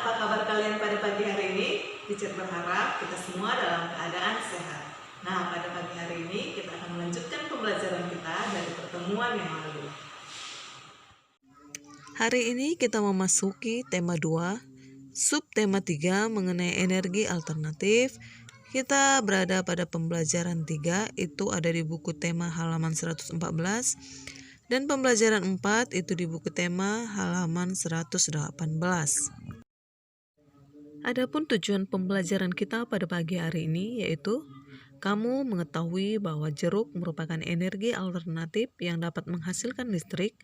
apa kabar kalian pada pagi hari ini? Teacher berharap kita semua dalam keadaan sehat. Nah, pada pagi hari ini kita akan melanjutkan pembelajaran kita dari pertemuan yang lalu. Hari ini kita memasuki tema 2, subtema 3 mengenai energi alternatif. Kita berada pada pembelajaran 3, itu ada di buku tema halaman 114, dan pembelajaran 4 itu di buku tema halaman 118. Adapun tujuan pembelajaran kita pada pagi hari ini yaitu kamu mengetahui bahwa jeruk merupakan energi alternatif yang dapat menghasilkan listrik,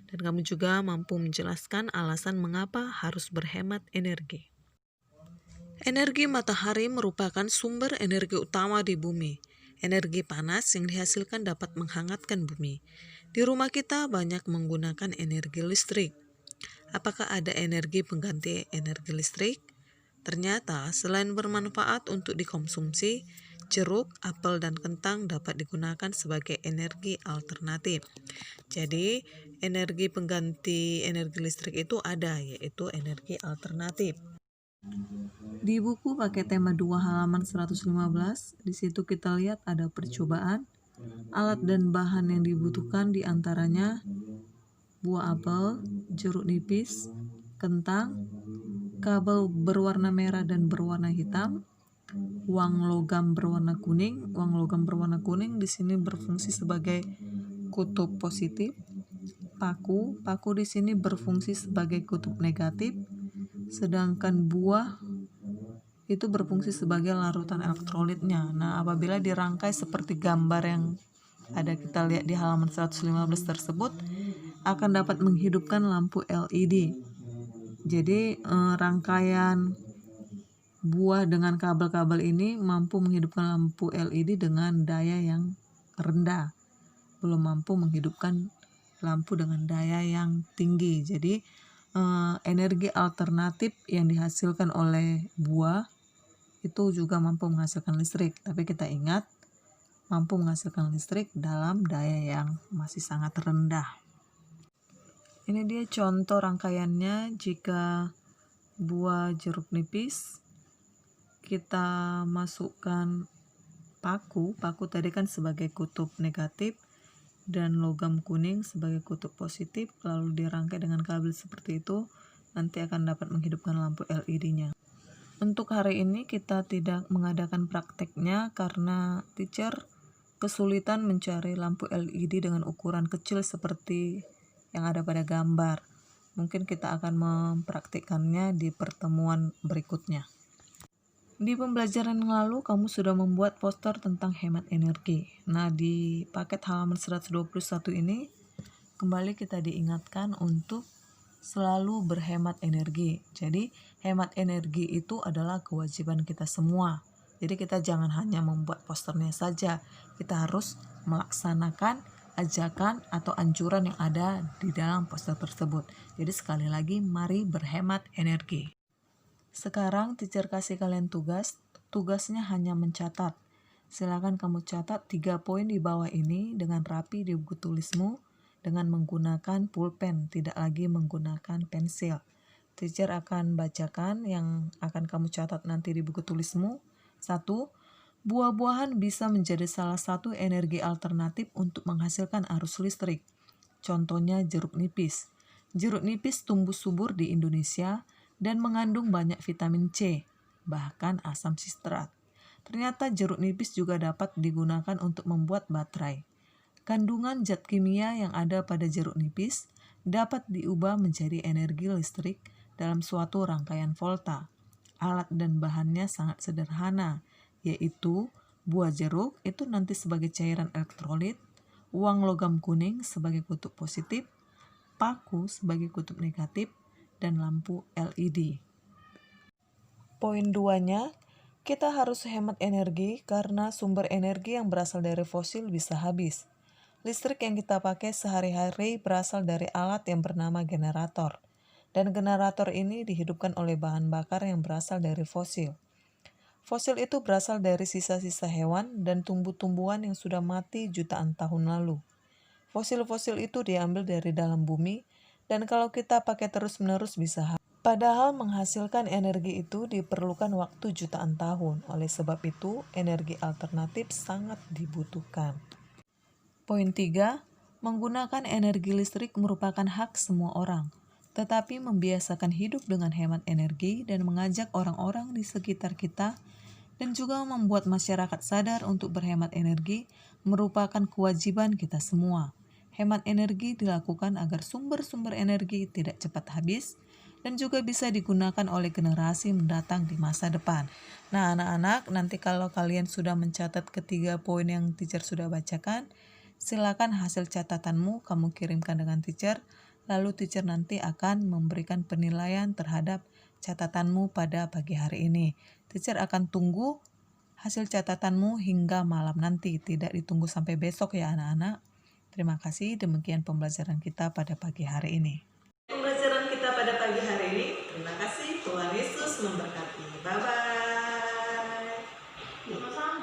dan kamu juga mampu menjelaskan alasan mengapa harus berhemat energi. Energi matahari merupakan sumber energi utama di bumi. Energi panas yang dihasilkan dapat menghangatkan bumi. Di rumah kita banyak menggunakan energi listrik. Apakah ada energi pengganti energi listrik? Ternyata selain bermanfaat untuk dikonsumsi, jeruk, apel, dan kentang dapat digunakan sebagai energi alternatif. Jadi, energi pengganti energi listrik itu ada, yaitu energi alternatif. Di buku pakai tema 2 halaman 115, di situ kita lihat ada percobaan. Alat dan bahan yang dibutuhkan diantaranya buah apel, jeruk nipis, kentang, kabel berwarna merah dan berwarna hitam, uang logam berwarna kuning. Uang logam berwarna kuning di sini berfungsi sebagai kutub positif. Paku di sini berfungsi sebagai kutub negatif. Sedangkan buah itu berfungsi sebagai larutan elektrolitnya. Nah, apabila dirangkai seperti gambar yang ada kita lihat di halaman 115 tersebut, akan dapat menghidupkan lampu LED. Jadi rangkaian buah dengan kabel-kabel ini mampu menghidupkan lampu LED dengan daya yang rendah, belum mampu menghidupkan lampu dengan daya yang tinggi. Jadi energi alternatif yang dihasilkan oleh buah itu juga mampu menghasilkan listrik, tapi kita ingat mampu menghasilkan listrik dalam daya yang masih sangat rendah. Ini dia contoh rangkaiannya. Jika buah jeruk nipis, kita masukkan paku tadi kan sebagai kutub negatif dan logam kuning sebagai kutub positif, lalu dirangkai dengan kabel seperti itu, nanti akan dapat menghidupkan lampu LED-nya. Untuk hari ini kita tidak mengadakan prakteknya karena teacher kesulitan mencari lampu LED dengan ukuran kecil seperti yang ada pada gambar. Mungkin kita akan mempraktikkannya di pertemuan berikutnya. Di pembelajaran yang lalu kamu sudah membuat poster tentang hemat energi. Nah, di paket halaman 121 ini kembali kita diingatkan untuk selalu berhemat energi. Jadi, hemat energi itu adalah kewajiban kita semua. Jadi kita jangan hanya membuat posternya saja, kita harus melaksanakan ajakan atau anjuran yang ada di dalam poster tersebut. Jadi sekali lagi, mari berhemat energi. Sekarang teacher kasih kalian tugasnya hanya mencatat. Silakan kamu catat 3 poin di bawah ini dengan rapi di buku tulismu dengan menggunakan pulpen, tidak lagi menggunakan pensil. Teacher akan bacakan yang akan kamu catat nanti di buku tulismu. 1. Buah-buahan bisa menjadi salah satu energi alternatif untuk menghasilkan arus listrik. Contohnya jeruk nipis. Jeruk nipis tumbuh subur di Indonesia dan mengandung banyak vitamin C, bahkan asam sitrat. Ternyata jeruk nipis juga dapat digunakan untuk membuat baterai. Kandungan zat kimia yang ada pada jeruk nipis dapat diubah menjadi energi listrik dalam suatu rangkaian volta. Alat dan bahannya sangat sederhana, yaitu buah jeruk itu nanti sebagai cairan elektrolit, uang logam kuning sebagai kutub positif, paku sebagai kutub negatif, dan lampu LED. Poin 2-nya, kita harus hemat energi karena sumber energi yang berasal dari fosil bisa habis. Listrik yang kita pakai sehari-hari berasal dari alat yang bernama generator. Dan generator ini dihidupkan oleh bahan bakar yang berasal dari fosil. Fosil itu berasal dari sisa-sisa hewan dan tumbuh-tumbuhan yang sudah mati jutaan tahun lalu. Fosil-fosil itu diambil dari dalam bumi, dan kalau kita pakai terus-menerus bisa habis. Padahal menghasilkan energi itu diperlukan waktu jutaan tahun. Oleh sebab itu, energi alternatif sangat dibutuhkan. Poin 3, menggunakan energi listrik merupakan hak semua orang. Tetapi membiasakan hidup dengan hemat energi dan mengajak orang-orang di sekitar kita dan juga membuat masyarakat sadar untuk berhemat energi merupakan kewajiban kita semua. Hemat energi dilakukan agar sumber-sumber energi tidak cepat habis dan juga bisa digunakan oleh generasi mendatang di masa depan. Nah, anak-anak, nanti kalau kalian sudah mencatat ketiga poin yang teacher sudah bacakan, silakan hasil catatanmu kamu kirimkan dengan teacher, lalu teacher nanti akan memberikan penilaian terhadap catatanmu pada pagi hari ini. Teacher akan tunggu hasil catatanmu hingga malam nanti, tidak ditunggu sampai besok ya anak-anak. Terima kasih, demikian pembelajaran kita pada pagi hari ini. Pembelajaran kita pada pagi hari ini, terima kasih, Tuhan Yesus memberkati. Bye-bye.